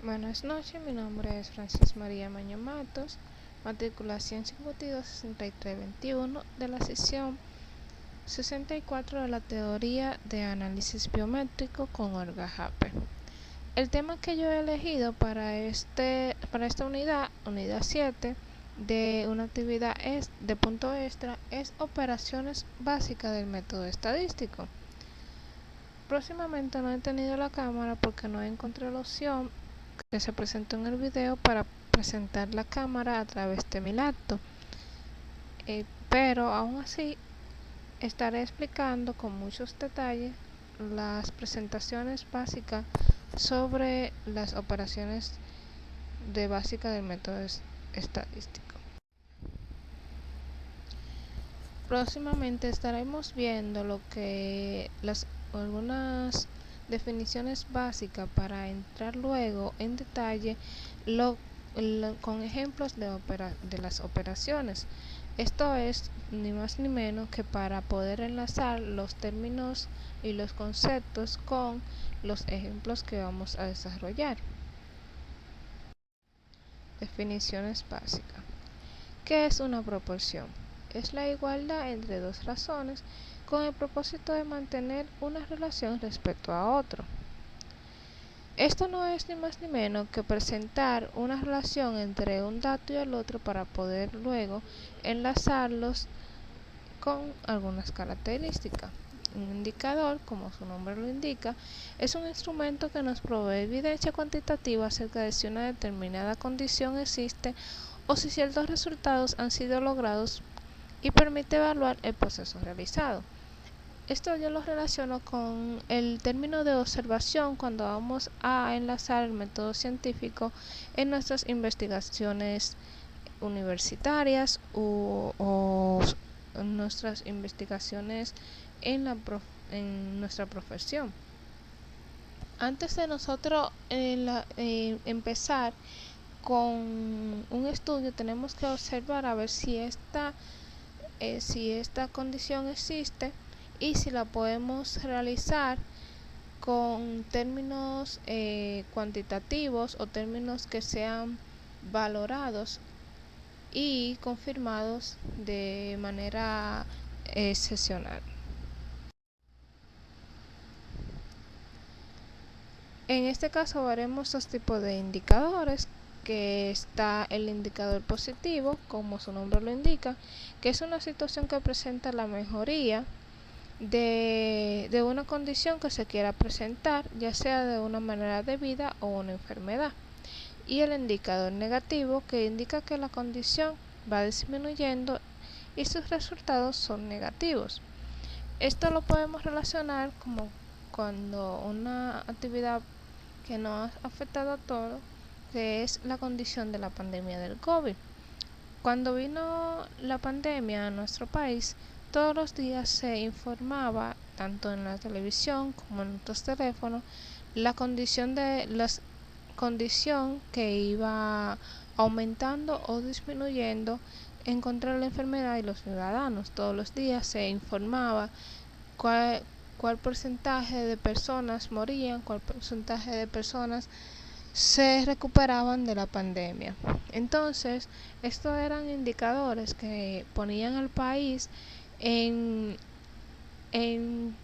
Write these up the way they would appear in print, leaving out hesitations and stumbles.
Buenas noches, mi nombre es Francis María Maño Matos, matrícula 152-6321 de la sección 64 de la teoría de análisis biométrico con Olga Hape. El tema que yo he elegido para esta unidad 7, de una actividad de punto extra, es operaciones básicas del método estadístico. Próximamente no he tenido la cámara porque no encontré la opción que se presentó en el video para presentar la cámara a través de mi laptop, pero aún así estaré explicando con muchos detalles las presentaciones básicas sobre las operaciones básicas del método estadístico. Próximamente estaremos viendo algunas definiciones básicas para entrar luego en detalle con ejemplos de las operaciones. Esto es ni más ni menos que para poder enlazar los términos y los conceptos con los ejemplos que vamos a desarrollar. Definiciones básicas. ¿Qué es una proporción? Es la igualdad entre dos razones con el propósito de mantener una relación respecto a otro. Esto no es ni más ni menos que presentar una relación entre un dato y el otro para poder luego enlazarlos con algunas características. Un indicador, como su nombre lo indica, es un instrumento que nos provee evidencia cuantitativa acerca de si una determinada condición existe o si ciertos resultados han sido logrados y permite evaluar el proceso realizado. Esto yo lo relaciono con el término de observación cuando vamos a enlazar el método científico en nuestras investigaciones universitarias o nuestras investigaciones en nuestra profesión. Antes de nosotros empezar con un estudio, tenemos que observar a ver si esta condición existe y si la podemos realizar con términos cuantitativos o términos que sean valorados y confirmados de manera excepcional. En este caso veremos dos tipos de indicadores, que está el indicador positivo, como su nombre lo indica, que es una situación que presenta la mejoría de una condición que se quiera presentar, ya sea de una manera debida o una enfermedad. Y el indicador negativo, que indica que la condición va disminuyendo y sus resultados son negativos. Esto lo podemos relacionar como cuando una actividad que nos ha afectado a todos, que es la condición de la pandemia del COVID. Cuando vino la pandemia a nuestro país, todos los días se informaba, tanto en la televisión como en nuestros teléfonos, la condición que iba aumentando o disminuyendo en contra de la enfermedad y los ciudadanos. Todos los días se informaba cuál porcentaje de personas morían, cuál porcentaje de personas se recuperaban de la pandemia. Entonces, estos eran indicadores que ponían al país en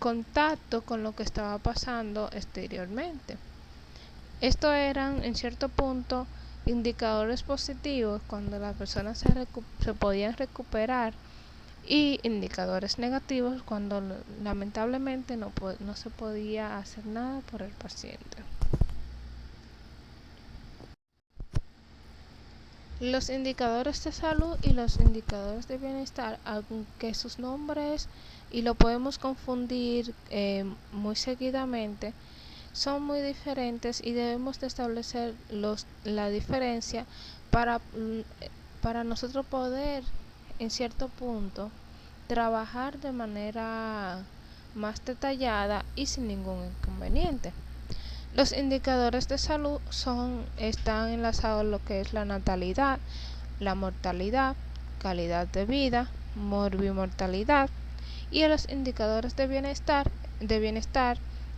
contacto con lo que estaba pasando exteriormente. Estos eran, en cierto punto, indicadores positivos cuando las personas se podían recuperar, y indicadores negativos cuando lamentablemente no se podía hacer nada por el paciente. Los indicadores de salud y los indicadores de bienestar, aunque sus nombres, y lo podemos confundir muy seguidamente, son muy diferentes y debemos de establecer la diferencia para nosotros poder, en cierto punto, trabajar de manera más detallada y sin ningún inconveniente. Los indicadores de salud están enlazados a lo que es la natalidad, la mortalidad, calidad de vida, morbimortalidad, y los indicadores de bienestar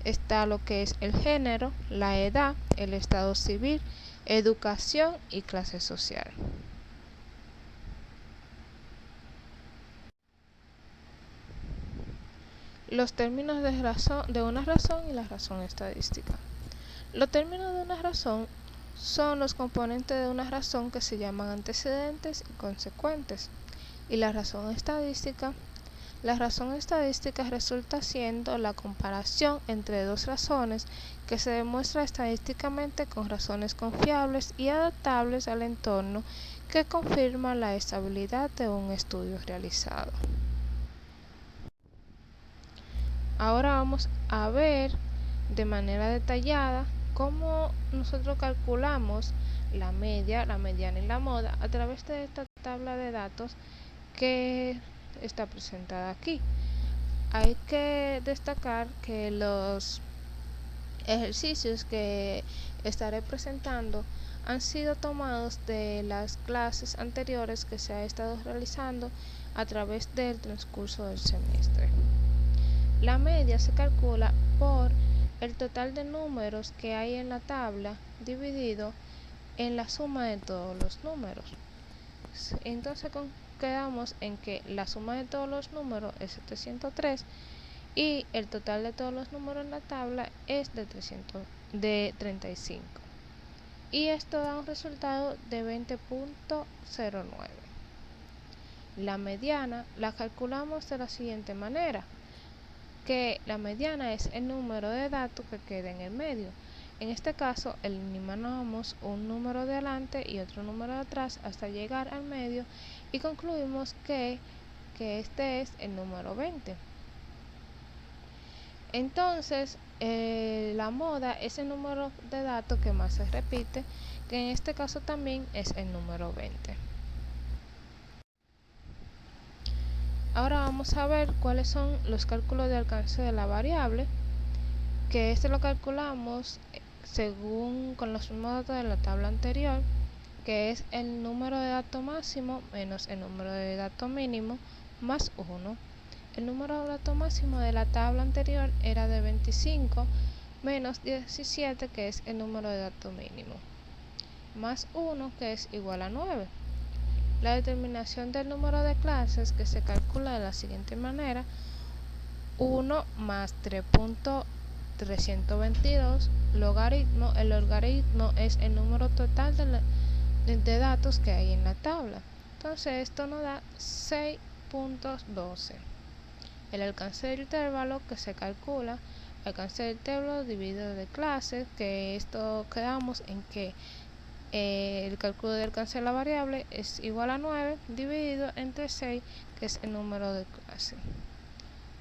está lo que es el género, la edad, el estado civil, educación y clase social. Los términos de una razón y la razón estadística. Los términos de una razón son los componentes de una razón que se llaman antecedentes y consecuentes. Y la razón estadística resulta siendo la comparación entre dos razones que se demuestra estadísticamente con razones confiables y adaptables al entorno que confirman la estabilidad de un estudio realizado. Ahora vamos a ver de manera detallada cómo nosotros calculamos la media, la mediana y la moda a través de esta tabla de datos que está presentada aquí. Hay que destacar que los ejercicios que estaré presentando han sido tomados de las clases anteriores que se ha estado realizando a través del transcurso del semestre. La media se calcula por el total de números que hay en la tabla dividido en la suma de todos los números. Entonces quedamos en que la suma de todos los números es 703 y el total de todos los números en la tabla es de 35. Y esto da un resultado de 20.09. La mediana la calculamos de la siguiente manera, que la mediana es el número de datos que queda en el medio. En este caso, eliminamos un número de adelante y otro número de atrás hasta llegar al medio y concluimos que este es el número 20. Entonces, la moda es el número de datos que más se repite, que en este caso también es el número 20. Ahora vamos a ver cuáles son los cálculos de alcance de la variable, que este lo calculamos según con los mismos datos de la tabla anterior, que es el número de datos máximo menos el número de datos mínimo más 1. El número de datos máximo de la tabla anterior era de 25 menos 17, que es el número de datos mínimo, más 1, que es igual a 9. La determinación del número de clases, que se calcula de la siguiente manera: 1 más 3.322 logaritmo. El logaritmo es el número total de datos que hay en la tabla. Entonces esto nos da 6.12. El alcance del intervalo, que se calcula alcance del intervalo dividido de clases, que esto quedamos en que el cálculo del alcance de la variable es igual a 9 dividido entre 6, que es el número de clase.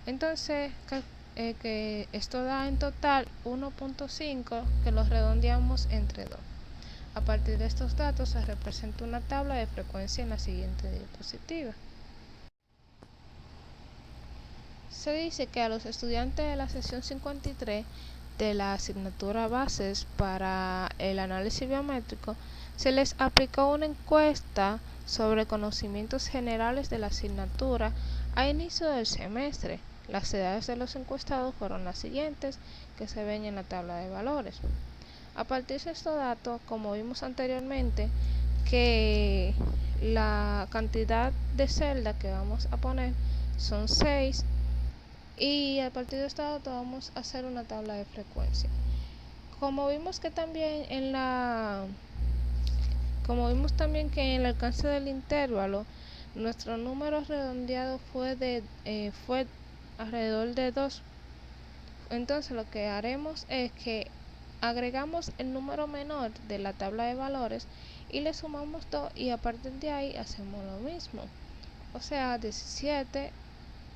Entonces que esto da en total 1.5, que lo redondeamos entre 2. A partir de estos datos se representa una tabla de frecuencia en la siguiente diapositiva. Se dice que a los estudiantes de la sesión 53 de la asignatura Bases para el análisis biométrico se les aplicó una encuesta sobre conocimientos generales de la asignatura a inicio del semestre. Las edades de los encuestados fueron las siguientes, que se ven en la tabla de valores. A partir de estos datos, como vimos anteriormente, que la cantidad de celdas que vamos a poner son 6, y a partir de estos datos vamos a hacer una tabla de frecuencia. Como vimos también que en el alcance del intervalo nuestro número redondeado fue alrededor de 2. Entonces lo que haremos es que agregamos el número menor de la tabla de valores y le sumamos 2, y a partir de ahí hacemos lo mismo. O sea, 17,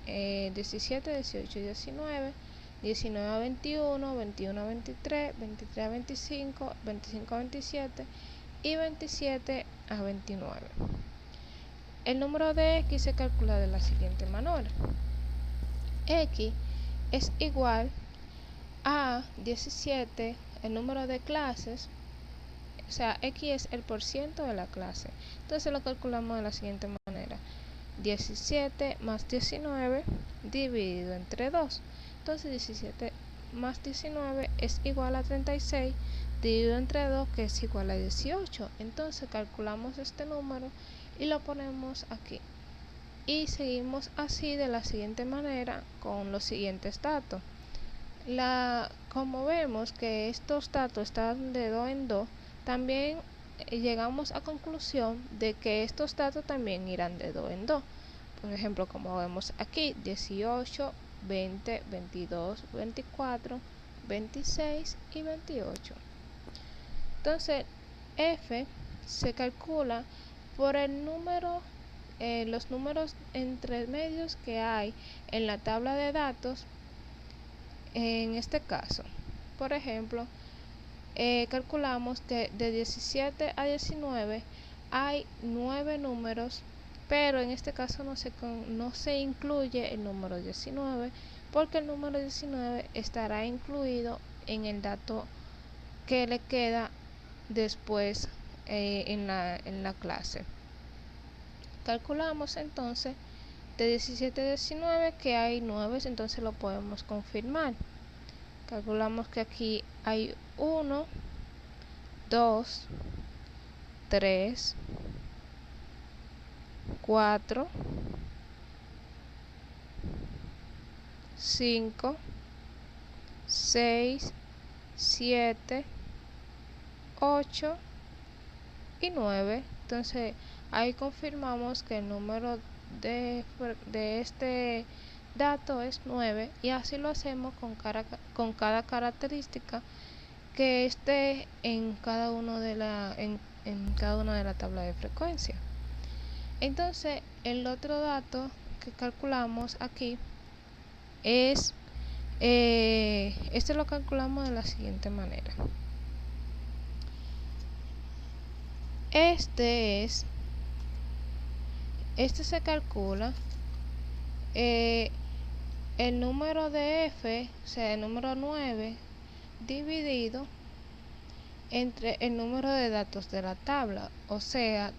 18, 19, 19 a 21, 21 a 23, 23 a 25, 25 a 27 y 27 a 29. El número de x se calcula de la siguiente manera. X es igual a 17, el número de clases, o sea, x es el porciento de la clase. Entonces lo calculamos de la siguiente manera: 17 más 19 dividido entre 2. Entonces 17 más 19 es igual a 36 dividido entre 2, que es igual a 18. Entonces calculamos este número y lo ponemos aquí. Y seguimos así de la siguiente manera con los siguientes datos. Como vemos que estos datos están de 2 en 2, también llegamos a conclusión de que estos datos también irán de 2 en 2. Por ejemplo, como vemos aquí, 18, 20, 22, 24, 26 y 28. Entonces, f se calcula por el número, los números entre medios que hay en la tabla de datos. En este caso, por ejemplo, calculamos que de 17 a 19 hay 9 números, pero en este caso no se incluye el número 19, porque el número 19 estará incluido en el dato que le queda después en la clase. Calculamos entonces de 17 a 19 que hay 9, entonces lo podemos confirmar. Calculamos que aquí hay 1, 2, 3, 4, 5, 6, 7, 8 y 9. Entonces ahí confirmamos que el número de este dato es 9, y así lo hacemos con cada característica que esté en cada una de la tabla de frecuencia. Entonces el otro dato que calculamos aquí es este lo calculamos de la siguiente manera. Este se calcula el número de f, o sea, el número 9, dividido entre el número de datos de la tabla. O sea,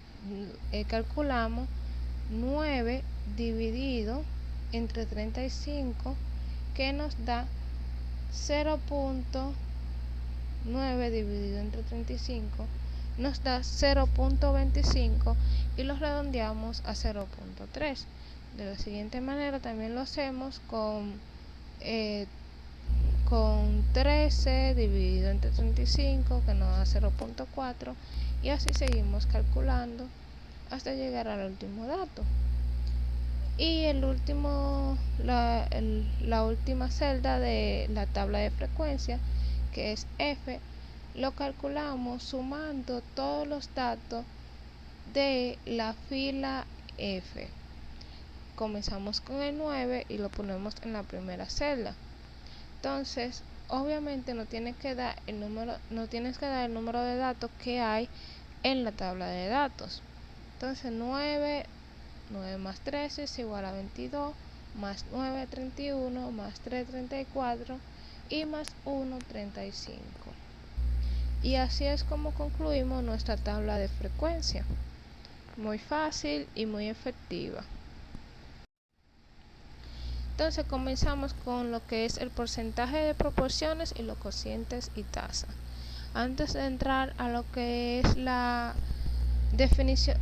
calculamos 9 dividido entre 35, que nos da 0.9 dividido entre 35 nos da 0.25, y lo redondeamos a 0.3. De la siguiente manera también lo hacemos con 13 dividido entre 35, que nos da 0.4, y así seguimos calculando hasta llegar al último dato. Y el último, la última celda de la tabla de frecuencia, que es f, lo calculamos sumando todos los datos de la fila f. Comenzamos con el 9 y lo ponemos en la primera celda. Entonces, obviamente no tienes que dar el número de datos que hay en la tabla de datos. Entonces 9 más 13 es igual a 22, más 9 31, más 3 34 y más 1 35. Y así es como concluimos nuestra tabla de frecuencia. Muy fácil y muy efectiva. Entonces comenzamos con lo que es el porcentaje de proporciones y los cocientes y tasa. Antes de entrar a lo que es la definición,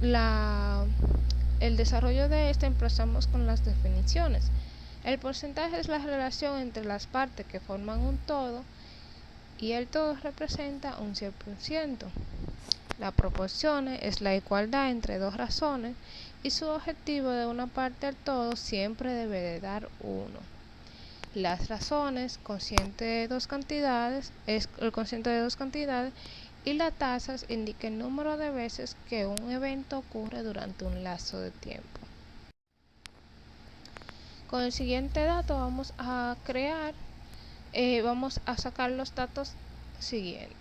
el desarrollo de empezamos con las definiciones. El porcentaje es la relación entre las partes que forman un todo, y el todo representa un 100%. La proporción es la igualdad entre dos razones, y su objetivo de una parte al todo siempre debe de dar 1. Las razones, cociente de dos cantidades, es el cociente de dos cantidades, y las tasas indica el número de veces que un evento ocurre durante un lapso de tiempo. Con el siguiente dato vamos a sacar los datos siguientes.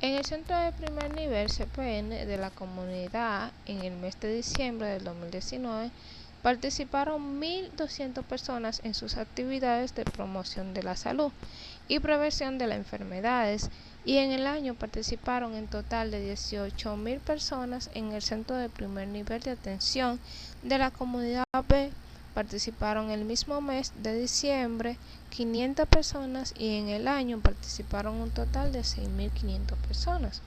En el centro de primer nivel CPN de la comunidad, en el mes de diciembre del 2019, participaron 1.200 personas en sus actividades de promoción de la salud y prevención de las enfermedades, y en el año participaron en total de 18.000 personas en el centro de primer nivel de atención de la comunidad B participaron el mismo mes de diciembre 500 personas y en el año participaron un total de 6.500 personas.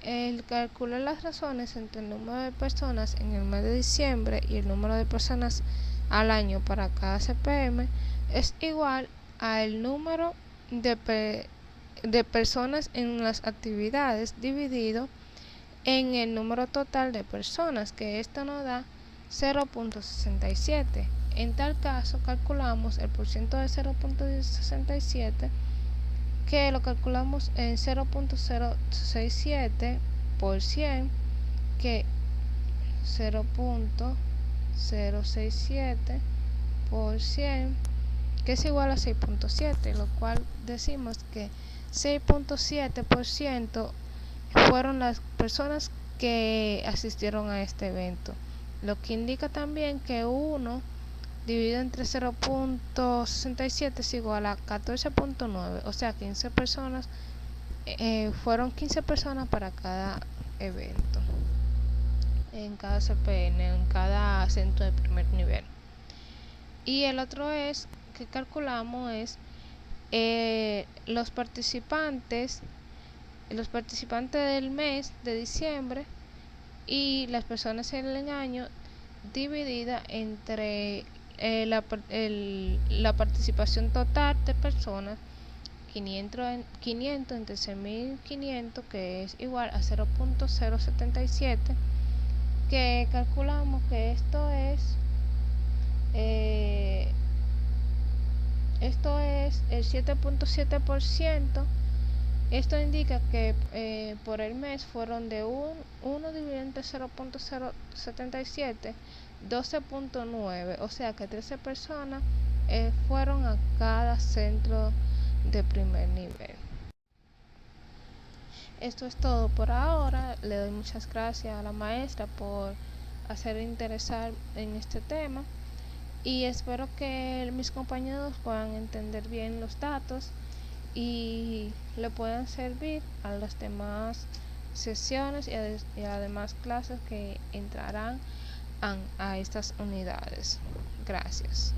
El calcular las razones entre el número de personas en el mes de diciembre y el número de personas al año para cada CPM es igual al número de personas en las actividades dividido en el número total de personas, que esto nos da 0.67. En tal caso calculamos el porciento de 0.67, que lo calculamos en 0.067 por 100, que 0.067 por 100, que es igual a 6.7, lo cual decimos que 6.7% fueron las personas que asistieron a este evento, lo que indica también que 1 dividido entre 0.67 es igual a 14.9, o sea 15 personas, fueron 15 personas para cada evento, en cada CPN, en cada centro de primer nivel. Y el otro es que calculamos es los participantes del mes de diciembre y las personas en el año dividida entre la participación total de personas, 500 entre 6.500, que es igual a 0.077, que calculamos que esto es el 7.7%. Esto indica que por el mes fueron de 1 dividido entre 0.077, 12.9, o sea que 13 personas fueron a cada centro de primer nivel. Esto es todo por ahora. Le doy muchas gracias a la maestra por hacer interesar en este tema y espero que mis compañeros puedan entender bien los datos y le puedan servir a las demás sesiones y a las demás clases que entrarán a estas unidades. Gracias.